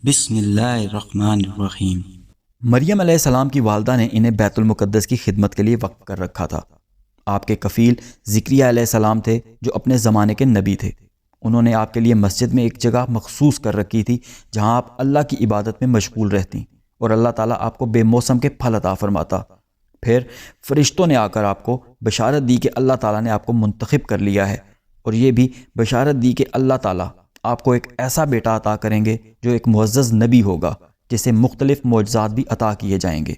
بسم اللہ الرحمن الرحیم۔ مریم علیہ السلام کی والدہ نے انہیں بیت المقدس کی خدمت کے لیے وقف کر رکھا تھا۔ آپ کے کفیل زکریا علیہ السلام تھے جو اپنے زمانے کے نبی تھے۔ انہوں نے آپ کے لیے مسجد میں ایک جگہ مخصوص کر رکھی تھی جہاں آپ اللہ کی عبادت میں مشغول رہتیں اور اللہ تعالیٰ آپ کو بے موسم کے پھل عطا فرماتا۔ پھر فرشتوں نے آ کر آپ کو بشارت دی کہ اللہ تعالیٰ نے آپ کو منتخب کر لیا ہے، اور یہ بھی بشارت دی کہ اللہ تعالیٰ آپ کو ایک ایسا بیٹا عطا کریں گے جو ایک معزز نبی ہوگا جسے مختلف معجزات بھی عطا کیے جائیں گے۔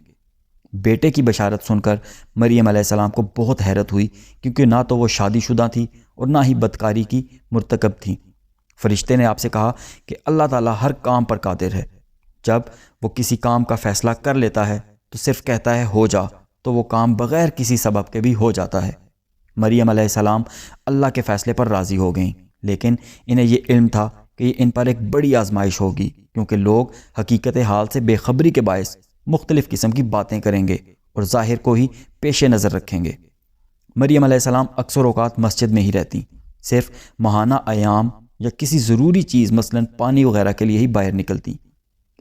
بیٹے کی بشارت سن کر مریم علیہ السلام کو بہت حیرت ہوئی، کیونکہ نہ تو وہ شادی شدہ تھی اور نہ ہی بدکاری کی مرتکب تھیں۔ فرشتے نے آپ سے کہا کہ اللہ تعالیٰ ہر کام پر قادر ہے۔ جب وہ کسی کام کا فیصلہ کر لیتا ہے تو صرف کہتا ہے ہو جا، تو وہ کام بغیر کسی سبب کے بھی ہو جاتا ہے۔ مریم علیہ السلام اللہ کے فیصلے پر راضی ہو گئیں، لیکن انہیں یہ علم تھا کہ یہ ان پر ایک بڑی آزمائش ہوگی، کیونکہ لوگ حقیقت حال سے بے خبری کے باعث مختلف قسم کی باتیں کریں گے اور ظاہر کو ہی پیش نظر رکھیں گے۔ مریم علیہ السلام اکثر اوقات مسجد میں ہی رہتی، صرف ماہانہ ایام یا کسی ضروری چیز مثلا پانی وغیرہ کے لیے ہی باہر نکلتی۔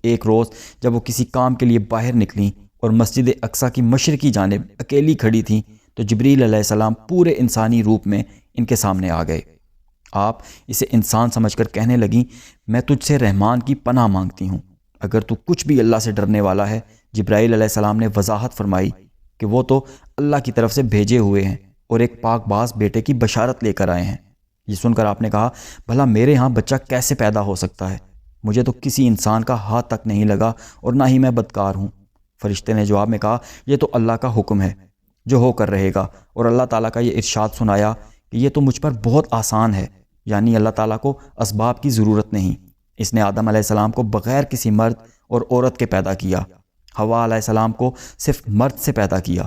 ایک روز جب وہ کسی کام کے لیے باہر نکلیں اور مسجد اقصیٰ کی مشرقی جانب اکیلی کھڑی تھیں تو جبریل علیہ السلام پورے انسانی روپ میں ان کے سامنے آ گئے۔ آپ اسے انسان سمجھ کر کہنے لگیں، میں تجھ سے رحمان کی پناہ مانگتی ہوں، اگر تو کچھ بھی اللہ سے ڈرنے والا ہے۔ جبرائیل علیہ السلام نے وضاحت فرمائی کہ وہ تو اللہ کی طرف سے بھیجے ہوئے ہیں اور ایک پاک باز بیٹے کی بشارت لے کر آئے ہیں۔ یہ سن کر آپ نے کہا، بھلا میرے ہاں بچہ کیسے پیدا ہو سکتا ہے؟ مجھے تو کسی انسان کا ہاتھ تک نہیں لگا اور نہ ہی میں بدکار ہوں۔ فرشتے نے جواب میں کہا، یہ تو اللہ کا حکم ہے جو ہو کر رہے گا، اور اللہ تعالیٰ کا یہ ارشاد سنایا کہ یہ تو مجھ پر بہت آسان ہے، یعنی اللہ تعالیٰ کو اسباب کی ضرورت نہیں۔ اس نے آدم علیہ السلام کو بغیر کسی مرد اور عورت کے پیدا کیا، حوا علیہ السلام کو صرف مرد سے پیدا کیا۔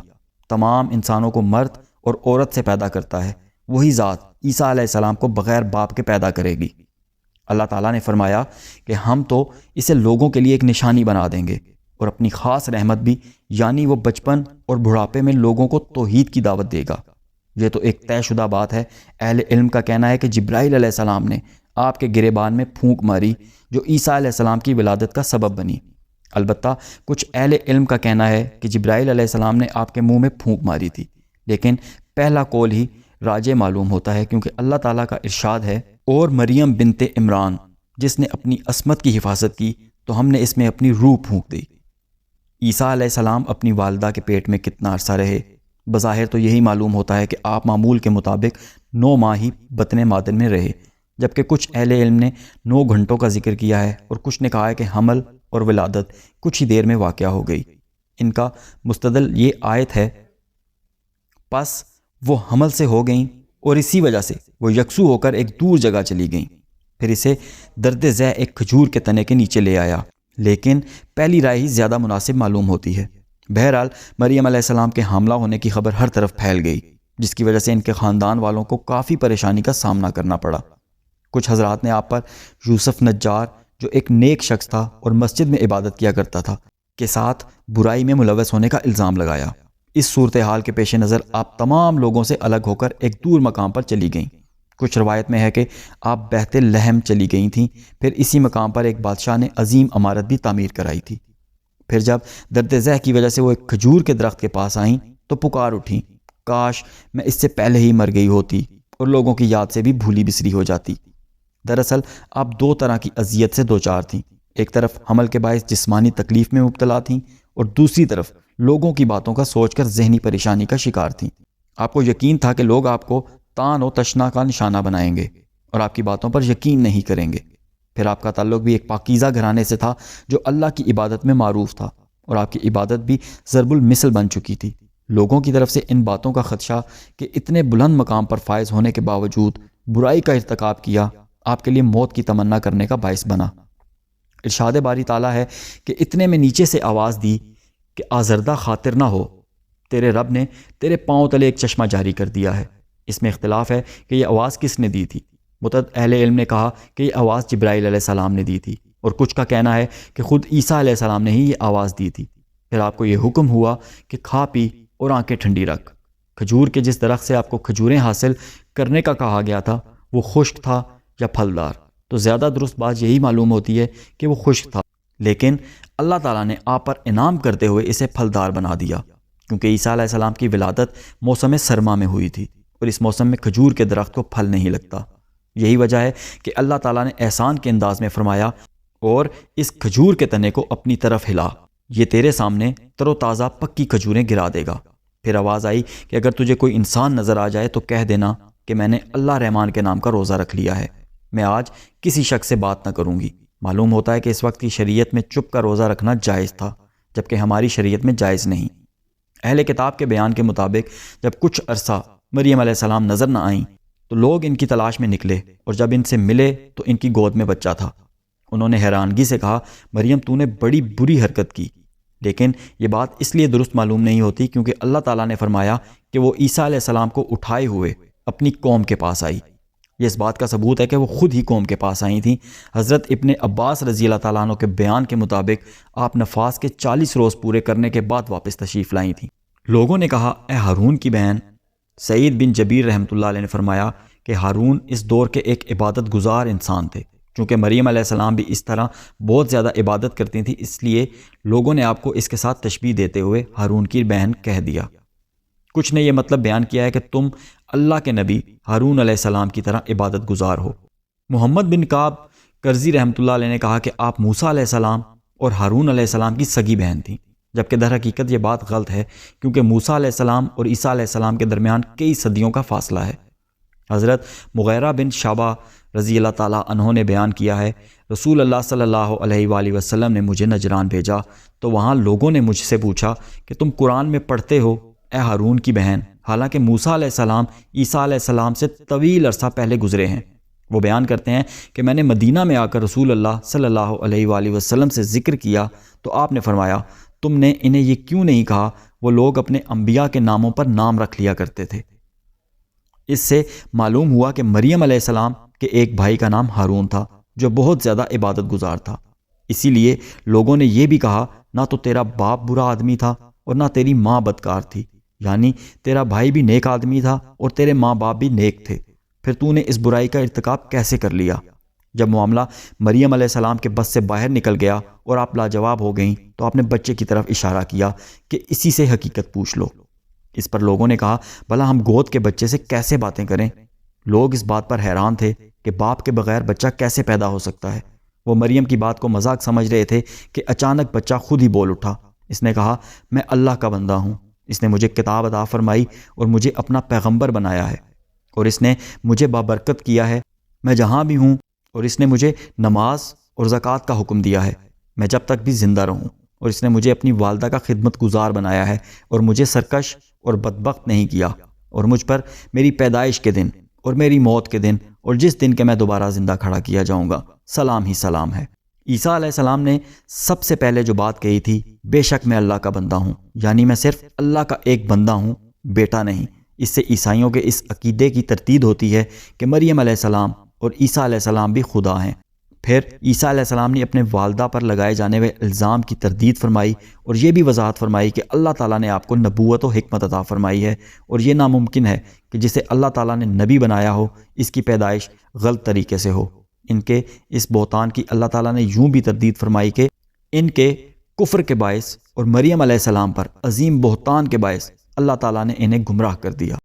تمام انسانوں کو مرد اور عورت سے پیدا کرتا ہے۔ وہی ذات عیسیٰ علیہ السلام کو بغیر باپ کے پیدا کرے گی۔ اللہ تعالیٰ نے فرمایا کہ ہم تو اسے لوگوں کے لیے ایک نشانی بنا دیں گے اور اپنی خاص رحمت بھی، یعنی وہ بچپن اور بڑھاپے میں لوگوں کو توحید کی دعوت دے گا۔ یہ تو ایک طے شدہ بات ہے۔ اہل علم کا کہنا ہے کہ جبرائیل علیہ السلام نے آپ کے گریبان میں پھونک ماری جو عیسیٰ علیہ السلام کی ولادت کا سبب بنی۔ البتہ کچھ اہل علم کا کہنا ہے کہ جبرائیل علیہ السلام نے آپ کے منہ میں پھونک ماری تھی، لیکن پہلا قول ہی راجح معلوم ہوتا ہے، کیونکہ اللہ تعالیٰ کا ارشاد ہے، اور مریم بنت عمران جس نے اپنی عصمت کی حفاظت کی تو ہم نے اس میں اپنی روح پھونک دی۔ عیسیٰ علیہ السلام اپنی والدہ کے پیٹ میں کتنا عرصہ رہے؟ بظاہر تو یہی معلوم ہوتا ہے کہ آپ معمول کے مطابق 9 ماہ ہی بطن مادر میں رہے، جبکہ کچھ اہل علم نے 9 گھنٹوں کا ذکر کیا ہے اور کچھ نے کہا ہے کہ حمل اور ولادت کچھ ہی دیر میں واقع ہو گئی۔ ان کا مستدل یہ آیت ہے، پس وہ حمل سے ہو گئیں اور اسی وجہ سے وہ یکسو ہو کر ایک دور جگہ چلی گئیں۔ پھر اسے درد ذہ ایک کھجور کے تنے کے نیچے لے آیا، لیکن پہلی رائے ہی زیادہ مناسب معلوم ہوتی ہے۔ بہرحال مریم علیہ السلام کے حاملہ ہونے کی خبر ہر طرف پھیل گئی، جس کی وجہ سے ان کے خاندان والوں کو کافی پریشانی کا سامنا کرنا پڑا۔ کچھ حضرات نے آپ پر یوسف نجار، جو ایک نیک شخص تھا اور مسجد میں عبادت کیا کرتا تھا، کے ساتھ برائی میں ملوث ہونے کا الزام لگایا۔ اس صورتحال کے پیش نظر آپ تمام لوگوں سے الگ ہو کر ایک دور مقام پر چلی گئیں۔ کچھ روایت میں ہے کہ آپ بہت لحم چلی گئی تھیں، پھر اسی مقام پر ایک بادشاہ نے عظیم عمارت بھی تعمیر کرائی تھی۔ پھر جب درد ذہ کی وجہ سے وہ ایک کھجور کے درخت کے پاس آئیں تو پکار اٹھیں، کاش میں اس سے پہلے ہی مر گئی ہوتی اور لوگوں کی یاد سے بھی بھولی بسری ہو جاتی۔ دراصل آپ 2 طرح کی اذیت سے دوچار تھیں، ایک طرف حمل کے باعث جسمانی تکلیف میں مبتلا تھیں اور دوسری طرف لوگوں کی باتوں کا سوچ کر ذہنی پریشانی کا شکار تھیں۔ آپ کو یقین تھا کہ لوگ آپ کو تان و تشنا کا نشانہ بنائیں گے اور آپ کی باتوں پر یقین نہیں کریں گے۔ پھر آپ کا تعلق بھی ایک پاکیزہ گھرانے سے تھا جو اللہ کی عبادت میں معروف تھا، اور آپ کی عبادت بھی ضرب المثل بن چکی تھی۔ لوگوں کی طرف سے ان باتوں کا خدشہ کہ اتنے بلند مقام پر فائز ہونے کے باوجود برائی کا ارتکاب کیا، آپ کے لیے موت کی تمنا کرنے کا باعث بنا۔ ارشاد باری تعالیٰ ہے کہ اتنے میں نیچے سے آواز دی کہ آزردہ خاطر نہ ہو، تیرے رب نے تیرے پاؤں تلے ایک چشمہ جاری کر دیا ہے۔ اس میں اختلاف ہے کہ یہ آواز کس نے دی تھی۔ متعدد اہل علم نے کہا کہ یہ آواز جبرائیل علیہ السلام نے دی تھی، اور کچھ کا کہنا ہے کہ خود عیسیٰ علیہ السلام نے ہی یہ آواز دی تھی۔ پھر آپ کو یہ حکم ہوا کہ کھا پی اور آنکھیں ٹھنڈی رکھ۔ کھجور کے جس درخت سے آپ کو کھجوریں حاصل کرنے کا کہا گیا تھا وہ خشک تھا یا پھلدار؟ تو زیادہ درست بات یہی معلوم ہوتی ہے کہ وہ خشک تھا۔ لیکن اللہ تعالیٰ نے آپ پر انعام کرتے ہوئے اسے پھلدار بنا دیا، کیونکہ عیسیٰ علیہ السلام کی ولادت موسم سرما میں ہوئی تھی، اور اس موسم میں کھجور کے درخت کو پھل نہیں لگتا۔ یہی وجہ ہے کہ اللہ تعالیٰ نے احسان کے انداز میں فرمایا، اور اس کھجور کے تنے کو اپنی طرف ہلا، یہ تیرے سامنے تر و تازہ پکی کھجوریں گرا دے گا۔ پھر آواز آئی کہ اگر تجھے کوئی انسان نظر آ جائے تو کہہ دینا کہ میں نے اللہ رحمان کے نام کا روزہ رکھ لیا ہے، میں آج کسی شخص سے بات نہ کروں گی۔ معلوم ہوتا ہے کہ اس وقت کی شریعت میں چپ کا روزہ رکھنا جائز تھا، جبکہ ہماری شریعت میں جائز نہیں۔ اہل کتاب کے بیان کے مطابق جب کچھ عرصہ مریم علیہ السلام نظر نہ آئیں تو لوگ ان کی تلاش میں نکلے، اور جب ان سے ملے تو ان کی گود میں بچہ تھا۔ انہوں نے حیرانگی سے کہا، مریم تو نے بڑی بری حرکت کی۔ لیکن یہ بات اس لیے درست معلوم نہیں ہوتی کیونکہ اللہ تعالیٰ نے فرمایا کہ وہ عیسیٰ علیہ السلام کو اٹھائے ہوئے اپنی قوم کے پاس آئی۔ یہ اس بات کا ثبوت ہے کہ وہ خود ہی قوم کے پاس آئی تھیں۔ حضرت ابن عباس رضی اللہ تعالیٰ عنہ کے بیان کے مطابق آپ نفاس کے 40 روز پورے کرنے کے بعد واپس تشریف لائی تھیں۔ لوگوں نے کہا، اے ہارون کی بہن۔ سعید بن جبیر رحمۃ اللہ علیہ نے فرمایا کہ ہارون اس دور کے ایک عبادت گزار انسان تھے۔ چونکہ مریم علیہ السلام بھی اس طرح بہت زیادہ عبادت کرتی تھیں، اس لیے لوگوں نے آپ کو اس کے ساتھ تشبیہ دیتے ہوئے ہارون کی بہن کہہ دیا۔ کچھ نے یہ مطلب بیان کیا ہے کہ تم اللہ کے نبی ہارون علیہ السلام کی طرح عبادت گزار ہو۔ محمد بن کعب کرزی رحمۃ اللہ علیہ نے کہا کہ آپ موسیٰ علیہ السلام اور ہارون علیہ السلام کی سگی بہن تھیں، جبکہ در حقیقت یہ بات غلط ہے، کیونکہ موسیٰ علیہ السلام اور عیسیٰ علیہ السلام کے درمیان کئی صدیوں کا فاصلہ ہے۔ حضرت مغیرہ بن شعبہ رضی اللہ تعالیٰ عنہ نے بیان کیا ہے، رسول اللہ صلی اللہ علیہ وآلہ وسلم نے مجھے نجران بھیجا تو وہاں لوگوں نے مجھ سے پوچھا کہ تم قرآن میں پڑھتے ہو اے ہارون کی بہن، حالانکہ موسیٰ علیہ السلام عیسیٰ علیہ السلام سے طویل عرصہ پہلے گزرے ہیں۔ وہ بیان کرتے ہیں کہ میں نے مدینہ میں آ کر رسول اللہ صلی اللہ علیہ وآلہ وسلم سے ذکر کیا تو آپ نے فرمایا، تم نے انہیں یہ کیوں نہیں کہا؟ وہ لوگ اپنے انبیاء کے ناموں پر نام رکھ لیا کرتے تھے۔ اس سے معلوم ہوا کہ مریم علیہ السلام کے ایک بھائی کا نام ہارون تھا جو بہت زیادہ عبادت گزار تھا، اسی لیے لوگوں نے یہ بھی کہا، نہ تو تیرا باپ برا آدمی تھا اور نہ تیری ماں بدکار تھی، یعنی تیرا بھائی بھی نیک آدمی تھا اور تیرے ماں باپ بھی نیک تھے، پھر تو نے اس برائی کا ارتکاب کیسے کر لیا؟ جب معاملہ مریم علیہ السلام کے بس سے باہر نکل گیا اور آپ لاجواب ہو گئیں تو آپ نے بچے کی طرف اشارہ کیا کہ اسی سے حقیقت پوچھ لو۔ اس پر لوگوں نے کہا، بھلا ہم گود کے بچے سے کیسے باتیں کریں؟ لوگ اس بات پر حیران تھے کہ باپ کے بغیر بچہ کیسے پیدا ہو سکتا ہے۔ وہ مریم کی بات کو مذاق سمجھ رہے تھے کہ اچانک بچہ خود ہی بول اٹھا۔ اس نے کہا، میں اللہ کا بندہ ہوں، اس نے مجھے کتاب عطا فرمائی اور مجھے اپنا پیغمبر بنایا ہے، اور اس نے مجھے بابرکت کیا ہے، میں جہاں بھی ہوں، اور اس نے مجھے نماز اور زکوٰۃ کا حکم دیا ہے، میں جب تک بھی زندہ رہوں، اور اس نے مجھے اپنی والدہ کا خدمت گزار بنایا ہے اور مجھے سرکش اور بدبخت نہیں کیا، اور مجھ پر میری پیدائش کے دن اور میری موت کے دن اور جس دن کے میں دوبارہ زندہ کھڑا کیا جاؤں گا سلام ہی سلام ہے۔ عیسیٰ علیہ السلام نے سب سے پہلے جو بات کہی تھی، بے شک میں اللہ کا بندہ ہوں، یعنی میں صرف اللہ کا ایک بندہ ہوں، بیٹا نہیں۔ اس سے عیسائیوں کے اس عقیدے کی تردید ہوتی ہے کہ مریم علیہ السلام اور عیسیٰ علیہ السلام بھی خدا ہیں۔ پھر عیسیٰ علیہ السلام نے اپنے والدہ پر لگائے جانے والے الزام کی تردید فرمائی اور یہ بھی وضاحت فرمائی کہ اللہ تعالیٰ نے آپ کو نبوت و حکمت عطا فرمائی ہے، اور یہ ناممکن ہے کہ جسے اللہ تعالیٰ نے نبی بنایا ہو اس کی پیدائش غلط طریقے سے ہو۔ ان کے اس بہتان کی اللہ تعالیٰ نے یوں بھی تردید فرمائی کہ ان کے کفر کے باعث اور مریم علیہ السلام پر عظیم بہتان کے باعث اللہ تعالیٰ نے انہیں گمراہ کر دیا۔